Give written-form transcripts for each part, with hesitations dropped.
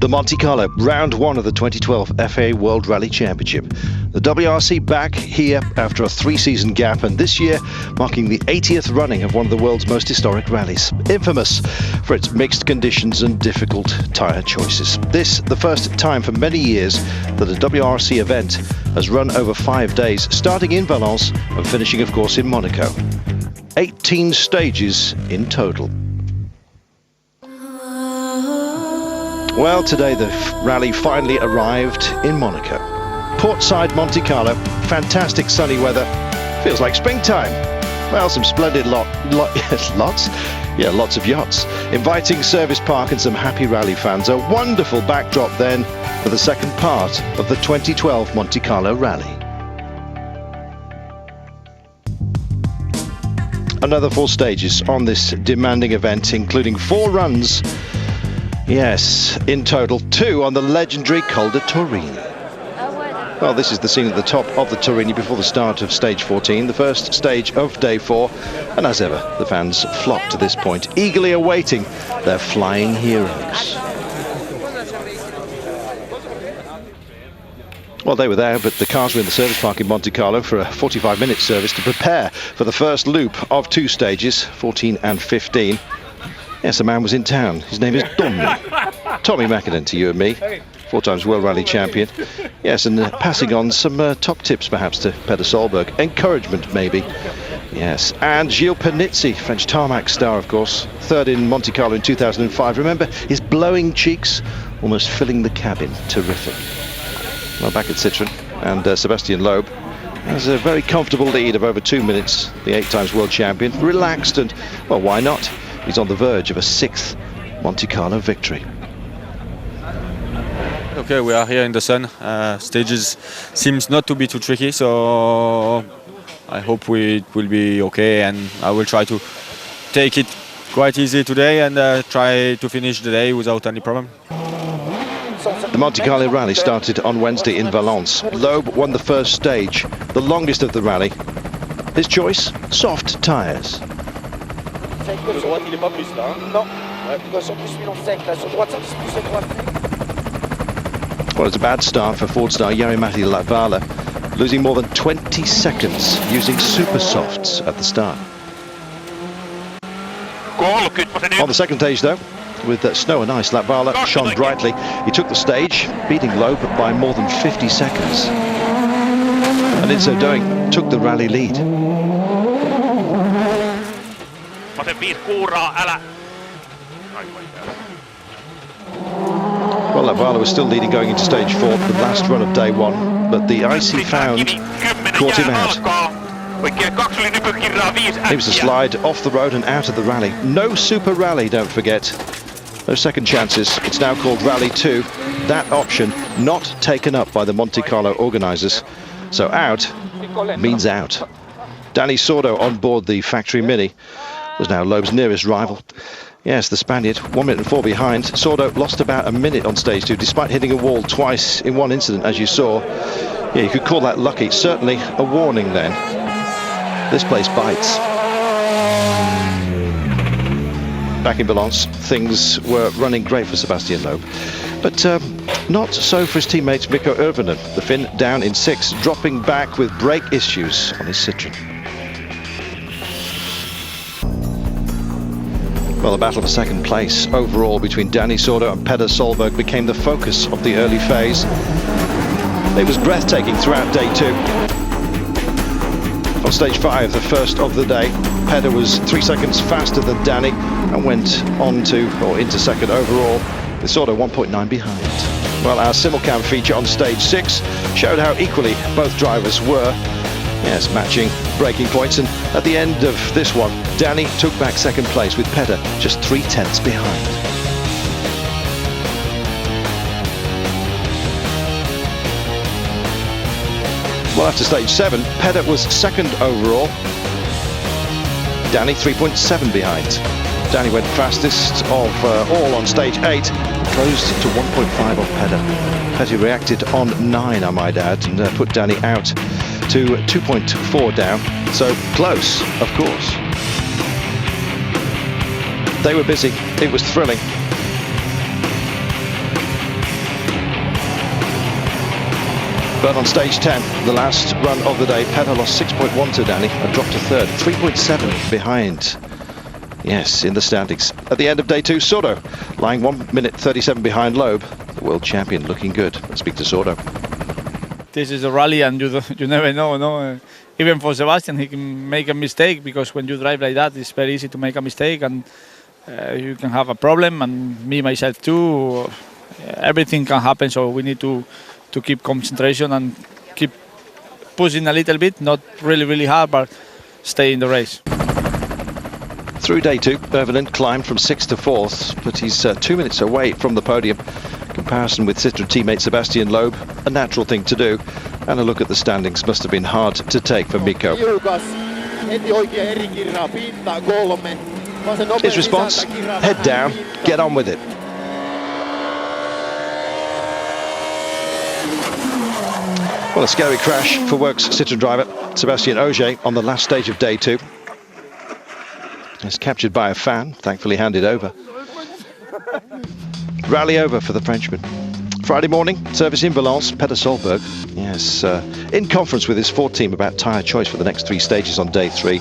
The Monte Carlo, round one of the 2012 FA World Rally Championship. The WRC back here after a 3-season gap, and this year marking the 80th running of one of the world's most historic rallies. Infamous for its mixed conditions and difficult tyre choices. This, the first time for many years that a WRC event has run over 5 days, starting in Valence and finishing, of course, in Monaco. 18 stages in total. Well, today the rally finally arrived in Monaco. Portside Monte Carlo, fantastic sunny weather, feels like springtime. Well, some splendid lots of yachts. Inviting service park and some happy rally fans. A wonderful backdrop then for the second part of the 2012 Monte Carlo rally. Another 4 stages on this demanding event, including 4 runs. Yes, in total, 2 on the legendary Col de Torini. Well, this is the scene at the top of the Torini before the start of stage 14, the first stage of day 4. And as ever, the fans flock to this point, eagerly awaiting their flying heroes. Well, they were there, but the cars were in the service park in Monte Carlo for a 45-minute service to prepare for the first loop of 2 stages, 14 and 15. Yes, the man was in town. His name is Tommy Mäkinen to you and me, 4 times World Rally champion. Yes, and passing on some top tips perhaps to Peter Solberg. Encouragement, maybe. Yes, and Gilles Panizzi, French tarmac star, of course. 3rd in Monte Carlo in 2005. Remember his glowing cheeks, almost filling the cabin. Terrific. Well, back at Citroën, and Sébastien Loeb has a very comfortable lead of over 2 minutes. The 8 times world champion, relaxed, and, well, why not? He's on the verge of a 6th Monte Carlo victory. Okay, we are here in the sun. Stages seems not to be too tricky, so I hope it will be okay, and I will try to take it quite easy today and try to finish the day without any problem. The Monte Carlo rally started on Wednesday in Valence. Loeb won the first stage, the longest of the rally. His choice, soft tyres. Well, it's a bad start for Ford star Jari-Matti Latvala, losing more than 20 seconds using super softs at the start. On the second stage, though, with snow and ice, Latvala shone brightly. He took the stage, beating Loeb by more than 50 seconds. And in so doing, took the rally lead. Well, Latvala was still leading going into stage 4, the last run of day 1, but the icy found caught him out. He was to slide off the road and out of the rally. No super rally, don't forget. No second chances. It's now called Rally 2. That option not taken up by the Monte Carlo organisers. So out means out. Dani Sordo on board the factory Mini was now Loeb's nearest rival. Yes, the Spaniard, 1 minute and 4 behind. Sordo lost about a minute on stage 2, despite hitting a wall twice in one incident, as you saw. Yeah, you could call that lucky. Certainly a warning then. This place bites. Back in Valence, things were running great for Sébastien Loeb, but not so for his teammate Mikko Urvanen. The Finn down in 6, dropping back with brake issues on his Citroën. Well, the battle for second place overall between Dani Sordo and Peter Solberg became the focus of the early phase. It was breathtaking throughout day 2. On stage 5, the first of the day, Peter was 3 seconds faster than Dani and went on to, or into second overall, with Sordo 1.9 behind. Well, our simulcam feature on stage 6 showed how equally both drivers were. Yes, matching braking points, and at the end of this one, Dani took back second place with Peter just 3/10 behind. Well, after stage 7, Peter was second overall. Dani 3.7 behind. Dani went fastest of all on stage 8, closed to 1.5 off Peter. Peter reacted on 9, I might add, and put Dani out to 2.4 down. So close, of course. They were busy. It was thrilling. But on stage 10, the last run of the day, Petter lost 6.1 to Danny and dropped to third, 3.7 behind. Yes, in the standings. At the end of day 2, Sordo, lying 1 minute 37 behind Loeb, the world champion, looking good. Let's speak to Sordo. This is a rally, and you never know, no? Even for Sebastian, he can make a mistake, because when you drive like that, it's very easy to make a mistake, and you can have a problem, and me, myself too. Everything can happen, so we need to keep concentration and keep pushing a little bit, not really hard, but stay in the race. Through day 2, Irvinen climbed from 6th to 4th, but he's 2 minutes away from the podium. Comparison with Citroën teammate Sebastian Loeb, a natural thing to do, and a look at the standings must have been hard to take for Mikko. His response, head down, get on with it. Well, a scary crash for Works Citroën driver Sebastian Ogier on the last stage of day 2. It's captured by a fan, thankfully handed over. Rally over for the Frenchman. Friday morning, service in Valence, Petter Solberg. Yes, in conference with his Ford team about tyre choice for the next 3 stages on day 3.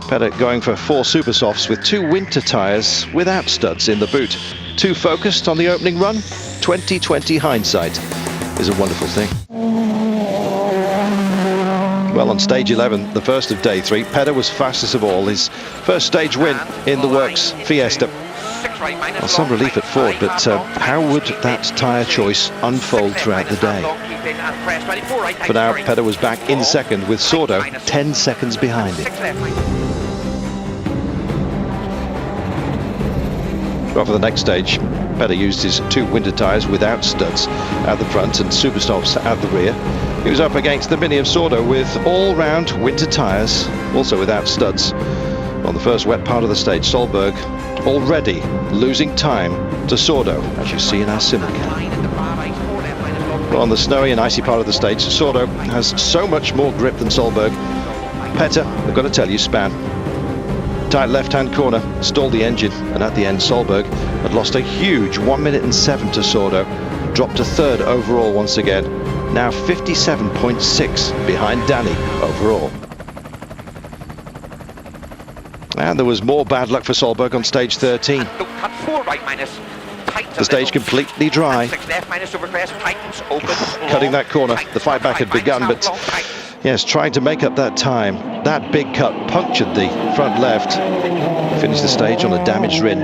Petter going for 4 super softs with 2 winter tyres without studs in the boot. Too focused on the opening run? 20/20 hindsight is a wonderful thing. Well, on stage 11, the first of day 3, Petter was fastest of all. His first stage win in the Works Fiesta. Well, some relief at Ford, but how would that tyre choice unfold throughout the day? For now, Petter was back in second with Sordo 10 seconds behind him. Well, for the next stage, Petter used his 2 winter tyres without studs at the front and super softs at the rear. He was up against the Mini of Sordo with all-round winter tyres, also without studs. On the first wet part of the stage, Solberg already losing time to Sordo, as you see in our simulcam. Well, on the snowy and icy part of the stage, Sordo has so much more grip than Solberg. Petter, I've got to tell you, span. Tight left-hand corner, stalled the engine, and at the end, Solberg had lost a huge 1 minute and 7 to Sordo, dropped to third overall once again, now 57.6 behind Danny overall. And there was more bad luck for Solberg on stage 13. The stage completely dry. Cutting that corner, the fight back had begun, but yes, trying to make up that time. That big cut punctured the front left. Finished the stage on a damaged rim.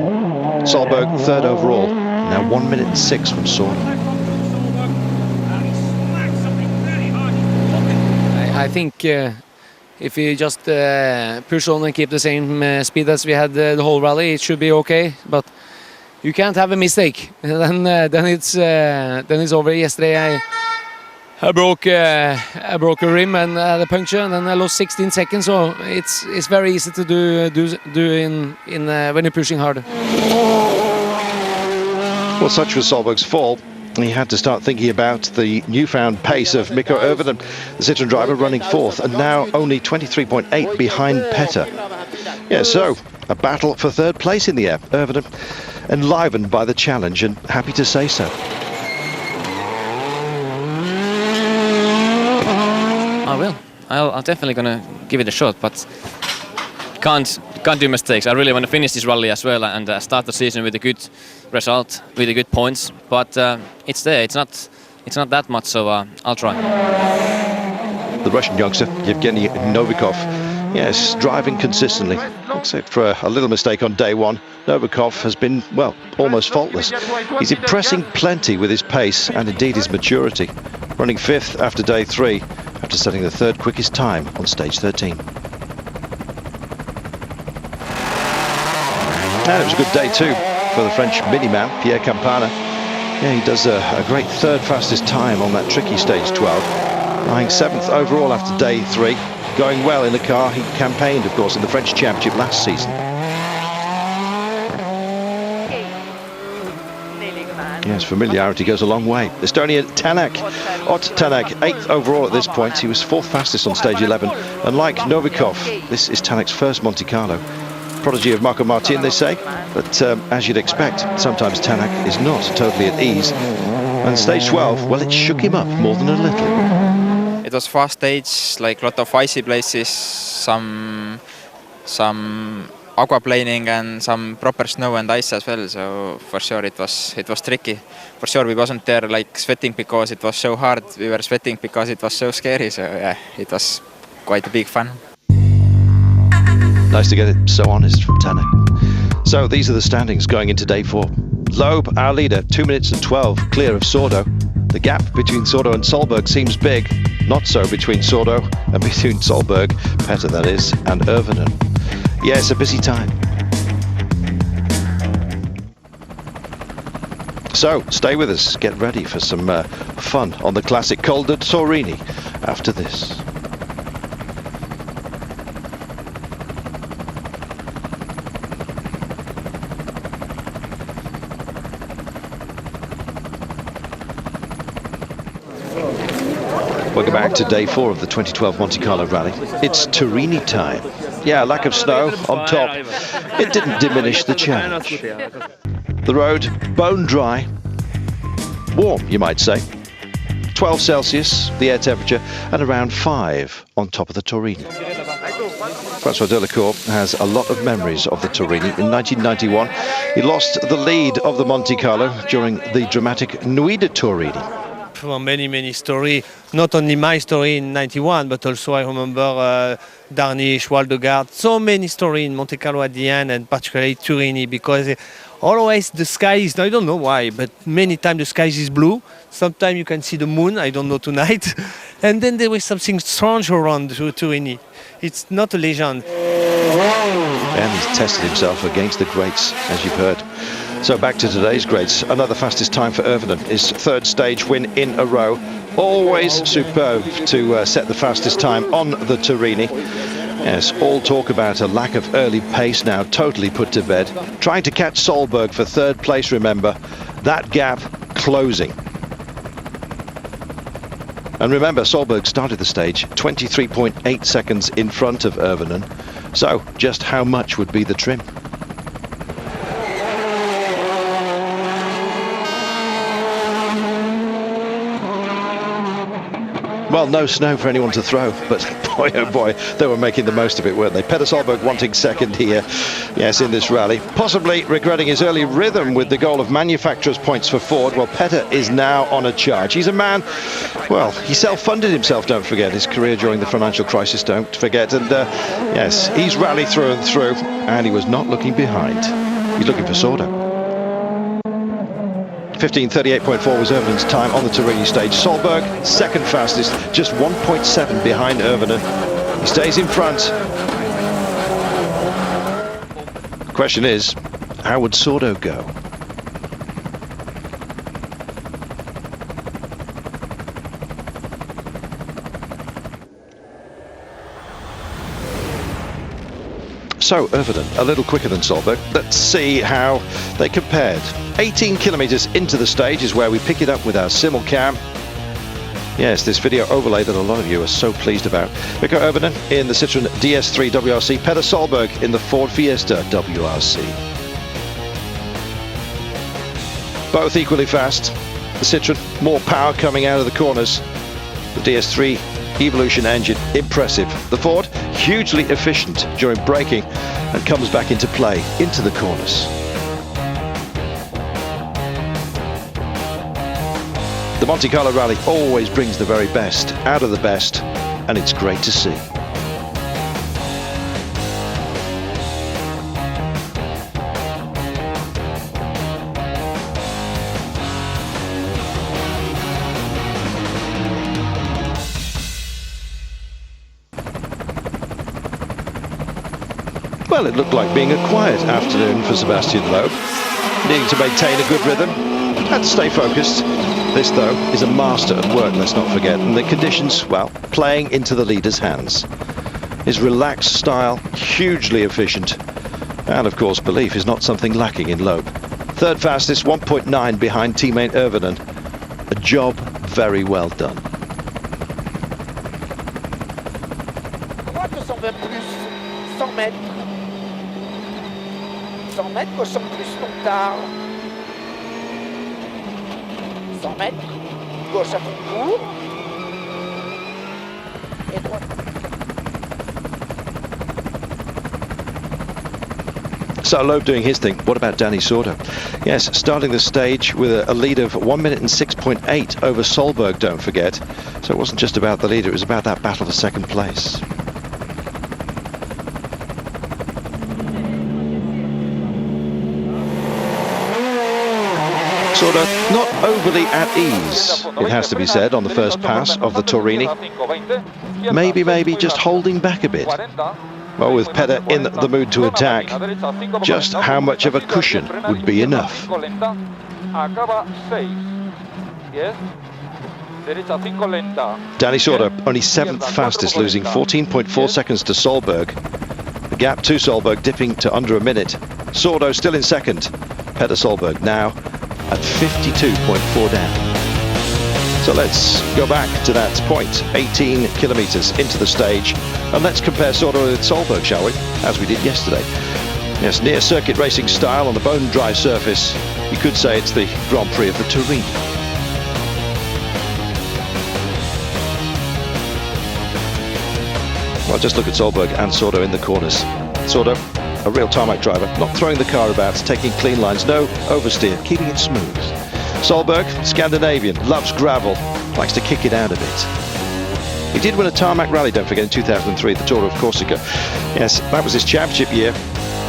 Solberg third overall, now 1 minute and 6 from Sordo. I think if we just push on and keep the same speed as we had the whole rally, it should be okay. But you can't have a mistake. Then it's over. Yesterday I broke a rim and had a puncture, and then I lost 16 seconds. So it's very easy to do in when you're pushing hard. Well, such was Solberg's fall. He had to start thinking about the newfound pace of Mikko Irvinen, the Citroën driver, running 4th, and now only 23.8 behind Petter. Yeah, so a battle for 3rd place in the air. Irvinen enlivened by the challenge and happy to say so. I will. I'm definitely gonna give it a shot, but can't do mistakes. I really want to finish this rally as well and start the season with a good result, with the good points. But it's there. It's not that much, so I'll try. The Russian youngster Yevgeny Novikov, yes, driving consistently, except for a little mistake on day 1. Novikov has been, well, almost faultless. He's impressing plenty with his pace and indeed his maturity, running 5th after day 3, after setting the 3rd quickest time on stage 13. And it was a good day too for the French mini-man, Pierre Campana. Yeah, he does a great 3rd fastest time on that tricky stage 12. Lying 7th overall after day 3. Going well in the car he campaigned, of course, in the French Championship last season. Yes, familiarity goes a long way. Estonian Tanak, Ott Tanak, 8th overall at this point. He was 4th fastest on stage 11. And like Novikov, this is Tanak's first Monte Carlo. Prodigy of Marco Martin, they say, but as you'd expect, sometimes Tanak is not totally at ease. And stage 12, well, it shook him up more than a little. was fast stage, like lot of icy places, some aquaplaning and some proper snow and ice as well. So for sure it was tricky. For sure we wasn't there like sweating because it was so hard. We were sweating because it was so scary. So yeah, it was quite a big fun. Nice to get it so honest from Tanner. So these are the standings going into day 4. Loeb, our leader, 2 minutes and 12 clear of Sordo. The gap between Sordo and Solberg seems big. Not so between Sordo and between Solberg, Petter that is, and Irvinen. Yeah, it's a busy time. So stay with us, get ready for some fun on the classic Col de Torini after this. Welcome back to day 4 of the 2012 Monte Carlo Rally. It's Torini time. Yeah, lack of snow on top. It didn't diminish the challenge. The road, bone dry. Warm, you might say. 12 Celsius, the air temperature, and around 5 on top of the Torini. Francois Delacour has a lot of memories of the Torini. In 1991, he lost the lead of the Monte Carlo during the dramatic Nuit de Torini. Many stories, not only my story in 91, but also I remember Darniche, Waldegard, so many stories in Monte Carlo at the end, and particularly Turini, because always the sky is, I don't know why, but many times the sky is blue. Sometimes you can see the moon, I don't know tonight. And then there was something strange around Turini. It's not a legend. And he's tested himself against the greats, as you've heard. So back to today's greats. Another fastest time for Irvinen. His 3rd stage win in a row. Always superb to set the fastest time on the Torini. Yes, all talk about a lack of early pace now totally put to bed. Trying to catch Solberg for 3rd place, remember. That gap closing. And remember, Solberg started the stage 23.8 seconds in front of Irvinen. So just how much would be the trim? Well, no snow for anyone to throw, but boy, oh boy, they were making the most of it, weren't they? Petter Solberg wanting 2nd here, yes, in this rally. Possibly regretting his early rhythm with the goal of manufacturer's points for Ford. Well, Petter is now on a charge. He's a man, well, he self-funded himself, don't forget, his career during the financial crisis, don't forget. And yes, he's rallied through and through, and he was not looking behind. He's looking for Sordo. 15:38.4 was Irvinen's time on the Torini stage. Solberg, 2nd fastest, just 1.7 behind Irvinen. He stays in front. The question is, how would Sordo go? So, Irvinen, a little quicker than Solberg. Let's see how they compared. 18 kilometres into the stage is where we pick it up with our simulcam. Yes, this video overlay that a lot of you are so pleased about. Mikko Irvinen in the Citroën DS3 WRC, Petter Solberg in the Ford Fiesta WRC. Both equally fast. The Citroën, more power coming out of the corners. The DS3 Evolution engine, impressive. The Ford, hugely efficient during braking and comes back into play, into the corners. The Monte Carlo Rally always brings the very best out of the best, and it's great to see. Well, it looked like being a quiet afternoon for Sebastian Loeb. Needing to maintain a good rhythm, had to stay focused. This, though, is a master at work, let's not forget, and the conditions, well, playing into the leader's hands. His relaxed style, hugely efficient, and of course belief is not something lacking in Loeb. 3rd fastest, 1.9 behind teammate Irvinen. A job very well done. 220 plus 100 mètres. 100 mètres, cochon plus Montard. 100 mètres, gauche à fond court. à droite. So Loeb doing his thing. What about Danny Sordo? Yes, starting the stage with a lead of 1 minute and 6.8 over Solberg, don't forget. So it wasn't just about the leader, it was about that battle for second place. Sordo not overly at ease, it has to be said, on the first pass of the Torini. Maybe just holding back a bit. Well, with Peder in the mood to attack, just how much of a cushion would be enough? Danny Sordo, only 7th fastest, losing 14.4 seconds to Solberg. The gap to Solberg dipping to under a minute. Sordo still in second. Peder Solberg now at 52.4 down. So let's go back to that point, 18 kilometres into the stage, and let's compare Sordo with Solberg, shall we, as we did yesterday. Yes, near circuit racing style on the bone dry surface. You could say it's the Grand Prix of the Turin. Well, just look at Solberg and Sordo in the corners. Sordo, a real tarmac driver, not throwing the car about, taking clean lines, no oversteer, keeping it smooth. Solberg, Scandinavian, loves gravel, likes to kick it out a bit. He did win a tarmac rally, don't forget, in 2003, the Tour of Corsica. Yes, that was his championship year.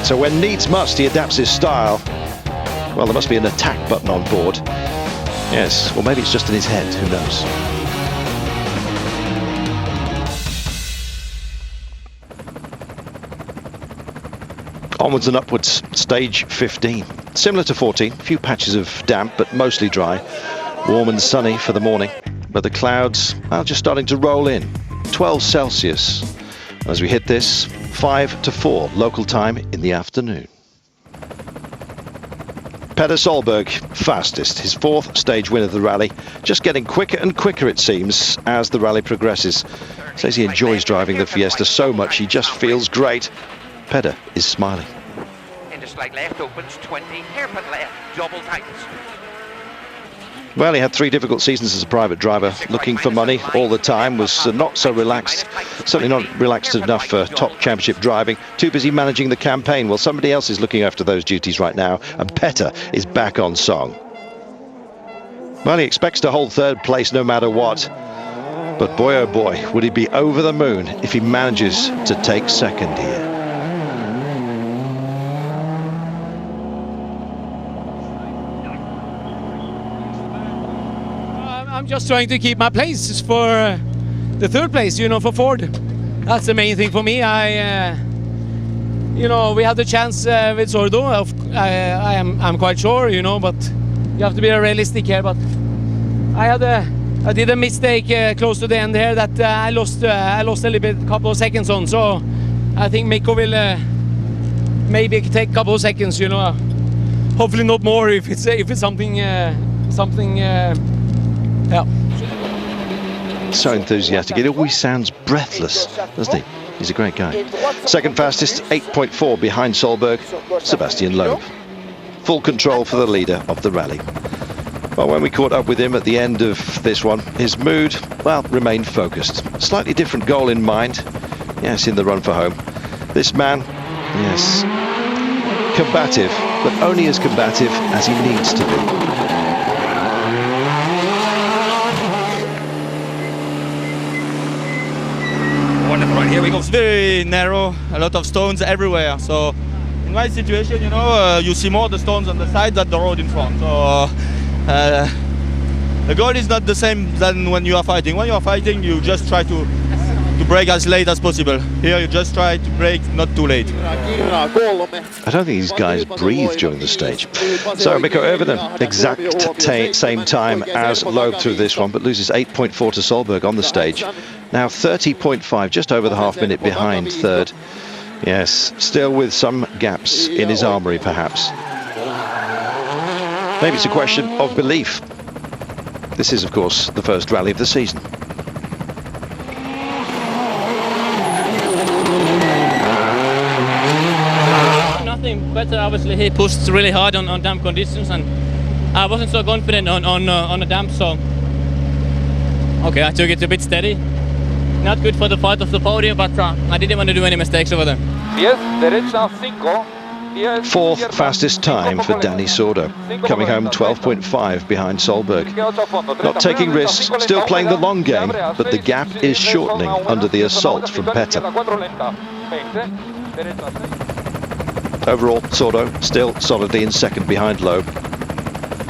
So when needs must, he adapts his style. Well, there must be an attack button on board. Yes, or maybe it's just in his head, who knows. Onwards and upwards, stage 15. Similar to 14, a few patches of damp, but mostly dry. Warm and sunny for the morning, but the clouds are just starting to roll in. 12 Celsius. As we hit this, 5 to 4 local time in the afternoon. Peder Solberg, fastest, his 4th stage win of the rally. Just getting quicker and quicker, it seems, as the rally progresses. Says he enjoys driving the Fiesta so much, he just feels great. Peder is smiling. Into slight left opens 20, hairpin left, double tightens. Well, he had 3 difficult seasons as a private driver, looking for money all the time, was not so relaxed, certainly not relaxed enough for top championship driving, too busy managing the campaign. Well, somebody else is looking after those duties right now, and Peder is back on song. Well, he expects to hold 3rd place no matter what, but boy oh boy, would he be over the moon if he manages to take 2nd here. I'm just trying to keep my place for the 3rd place, for Ford. That's the main thing for me. We had the chance with Sordo. I'm quite sure, but you have to be realistic here. But I did a mistake close to the end here that I lost a little bit, couple of seconds on. So I think Mikko will maybe take a couple of seconds. Hopefully not more if it's something. Yeah. So enthusiastic, it always sounds breathless, doesn't he? He's a great guy. 2nd fastest, 8.4 behind Solberg, Sebastian Loeb. Full control for the leader of the rally. Well, when we caught up with him at the end of this one, his mood, well, remained focused. Slightly different goal in mind, yes, in the run for home. This man, yes, combative, but only as combative as he needs to be. Right, here we go. It's very narrow, a lot of stones everywhere. So in my situation, you see more the stones on the side than the road in front. So the goal is not the same than when you are fighting. When you are fighting, you just try to brake as late as possible. Here you just try to brake not too late. I don't think these guys breathe during the stage. So Mikko Ervinen, exact same time as Loeb through this one, but loses 8.4 to Solberg on the stage. Now 30.5, just over the half minute behind 3rd. Yes, still with some gaps in his armoury, perhaps. Maybe it's a question of belief. This is, of course, the first rally of the season. Nothing better, obviously. He pushed really hard on damp conditions, and I wasn't so confident on the damp, so okay, I took it a bit steady. not good for the fight of the podium, but I didn't want to do any mistakes over there. 10, derecha 5. Fourth fastest time for Danny Sordo, coming home 12.5 behind Solberg. Not taking risks, still playing the long game, but the gap is shortening under the assault from Petter. Overall, Sordo still solidly in second behind Loeb.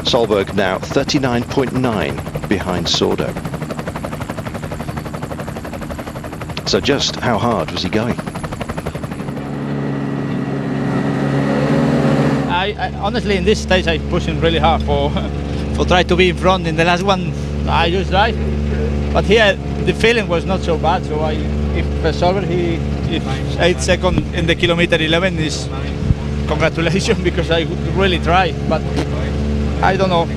Solberg now 39.9 behind Sordo. So just how hard was he going? I honestly, in this stage, I'm pushing really hard for try to be in front. In the last one, I just drive, but here the feeling was not so bad. So if Solberg, if 8 seconds in the kilometer 11 is congratulations, because I really tried, but I don't know.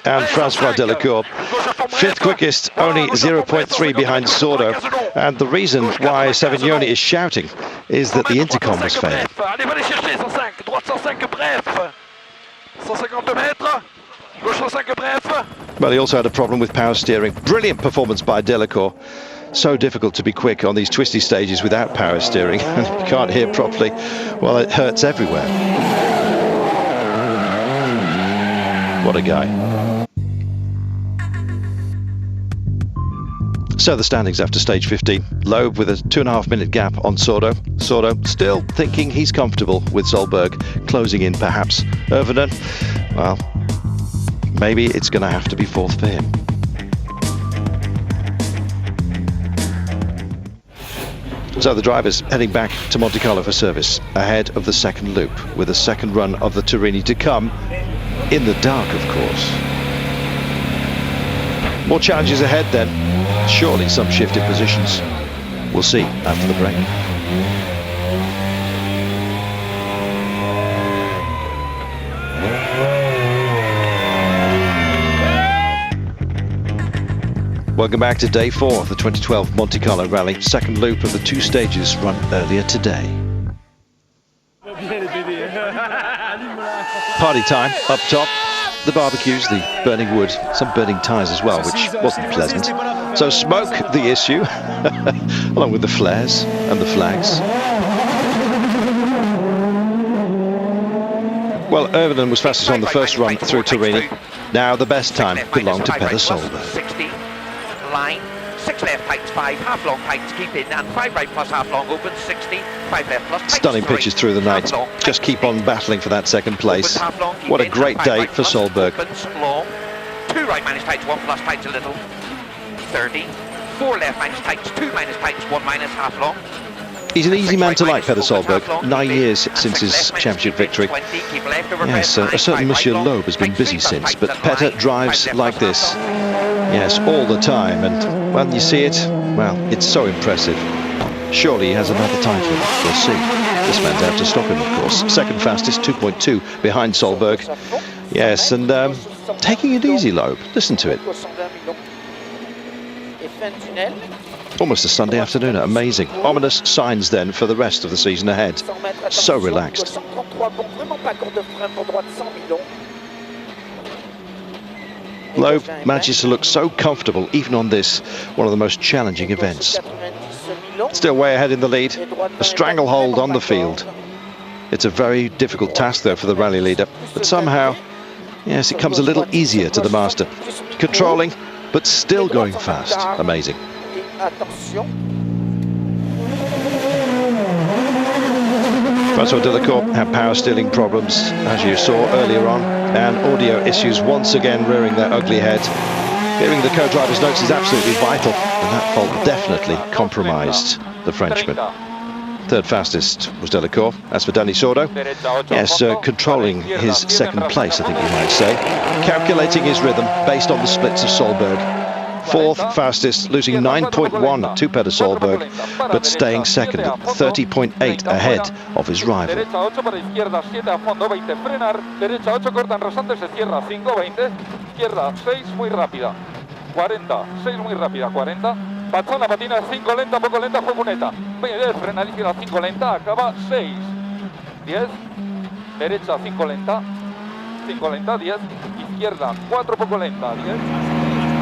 And Francois Delacour, fifth quickest, only 0.3 behind Sordo. And the reason why Savignoni is shouting is that the intercom was failing. Well, he also had a problem with power steering. Brilliant performance by Delacour. So difficult to be quick on these twisty stages without power steering. You can't hear properly. Well, it hurts everywhere. What a guy. So the standings after stage 15. Loeb with a 2.5 minute gap on Sordo. Sordo still thinking he's comfortable with Solberg closing in perhaps. Irvinen, well, maybe it's going to have to be fourth for him. So the drivers heading back to Monte Carlo for service ahead of the second loop, with a second run of the Turini to come, in the dark of course. More challenges ahead then, surely some shift in positions. We'll see after the break. Welcome back to day 4 of the 2012 Monte Carlo Rally, second loop of the 2 stages run earlier today. Party time up top, the barbecues, the burning wood, some burning tyres as well, which wasn't pleasant. So smoke the issue, along with the flares and the flags. Well, Irvinen was fastest on the first run through Turini. Now the best time belonged to Petter Solberg. Line, 6 left tightens 5, half long tightens keep in, and 5 right plus half long opens 60, 5 left plus Stunning pitches through the night. Just keep on battling for that second place. What a great day for Solberg. Long, 2 right minus tightens, 1 plus tightens a little, 30, 4 left minus tightens, 2 minus tightens, 1 minus half long. He's an easy man to like, Petter Solberg. 9 years since his championship victory. Yes, a certain Monsieur Loeb has been busy since, but Petter drives like this. Yes, all the time, and when you see it, well, it's so impressive. Surely he has another title. We'll see. This man's out to stop him, of course. Second fastest, 2.2 behind Solberg. Yes, and taking it easy, Loeb. Listen to it. Almost a Sunday afternoon, amazing. Ominous signs then for the rest of the season ahead. So relaxed. Loeb manages to look so comfortable even on this, one of the most challenging events. Still way ahead in the lead, a stranglehold on the field. It's a very difficult task though for the rally leader, but somehow, yes, it comes a little easier to the master. Controlling, but still going fast. Amazing. Francois Delacour had power steering problems, as you saw earlier on, and audio issues once again rearing their ugly head. Hearing the co-driver's notes is absolutely vital, and that fault definitely compromised the Frenchman. Third fastest was Delacour. As for Danny Sordo, yes, controlling his second place, I think you might say. Calculating his rhythm based on the splits of Solberg. Fourth fastest, losing 9.1 to Petter Solberg, but staying second, 30.8 ahead of his rival. Pazzona patina 5 lenta, poco lenta, fue Cuneta. Frena a la izquierda 5 lenta, acaba 6. 10. Derecha 5 lenta. 5 lenta, 10. Izquierda 4 poco lenta, 10.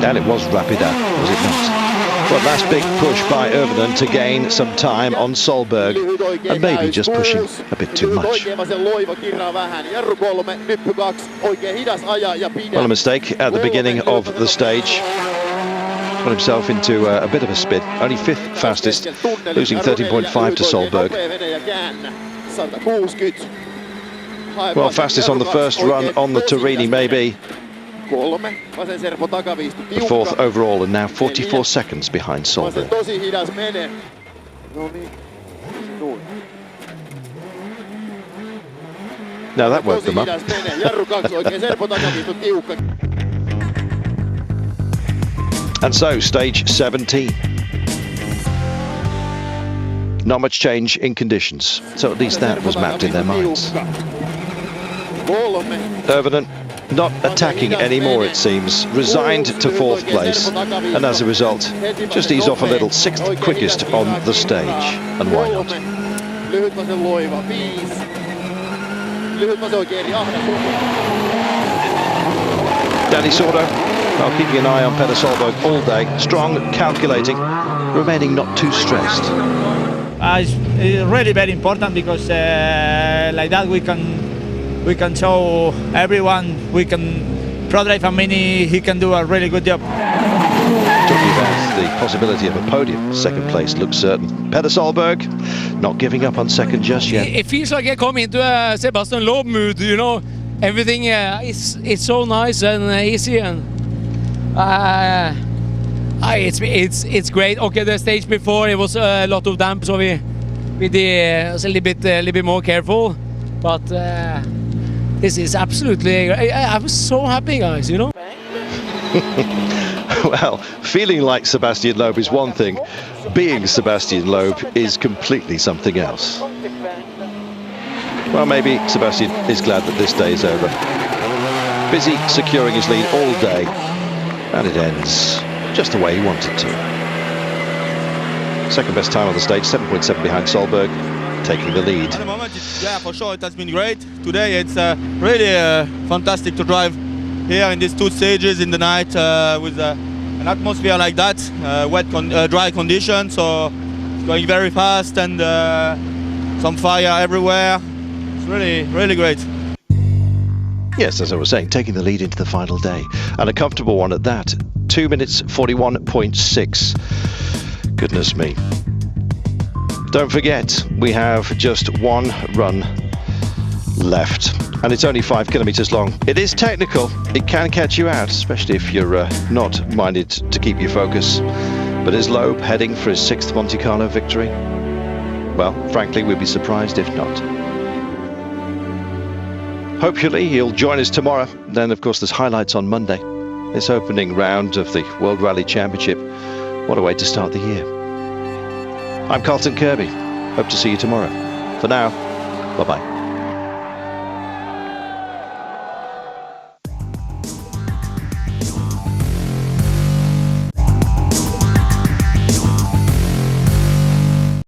And it was rapid out, was it not? Well, last big push by Irvinen to gain some time on Solberg, and maybe just pushing a bit too much. Well, a mistake at the beginning of the stage. Got himself into a bit of a spin. Only 5th fastest, losing 13.5 to Solberg. Well, fastest on the first run on the Turini, maybe. The 4th overall, and now 44 seconds behind Solberg. Now that woke them up. And so, stage 17. Not much change in conditions, so at least that was mapped in their minds. Irvinen not attacking anymore, it seems, resigned to 4th place, and as a result, just ease off a little. 6th quickest on the stage, and why not? Danny Sordo, well, keeping an eye on Petter Solberg all day, strong, calculating, remaining not too stressed. It's really very important because like that we can show everyone, we can pro-drive a mini, he can do a really good job. Talking about the possibility of a podium, 2nd place looks certain. Petter Solberg not giving up on 2nd just yet. It feels like I come into a Sebastian Loeb mood, you know. Everything it's so nice and easy, and it's great. Okay, the stage before it was a lot of damp, so we was a little bit more careful, but this is absolutely great. I'm so happy, guys, you know. Well, feeling like Sebastian Loeb is one thing, being Sebastian Loeb is completely something else. Well, maybe Sebastian is glad that this day is over. Busy securing his lead all day, and it ends just the way he wanted to. 2nd best time on the stage, 7.7 behind Solberg, taking the lead. At the moment, yeah, for sure, it has been great. Today, it's really fantastic to drive here in these 2 stages in the night with an atmosphere like that, wet, dry conditions. So it's going very fast and some fire everywhere. It's really, really great. Yes, as I was saying, taking the lead into the final day, and a comfortable one at that. 2 minutes 41.6. Goodness me. Don't forget, we have just 1 run left, and it's only 5 kilometers long. It is technical, it can catch you out, especially if you're not minded to keep your focus. But is Loeb heading for his 6th Monte Carlo victory? Well, frankly, we'd be surprised if not. Hopefully he'll join us tomorrow. Then, of course, there's highlights on Monday. This opening round of the World Rally Championship. What a way to start the year. I'm Carlton Kirby. Hope to see you tomorrow. For now, bye-bye.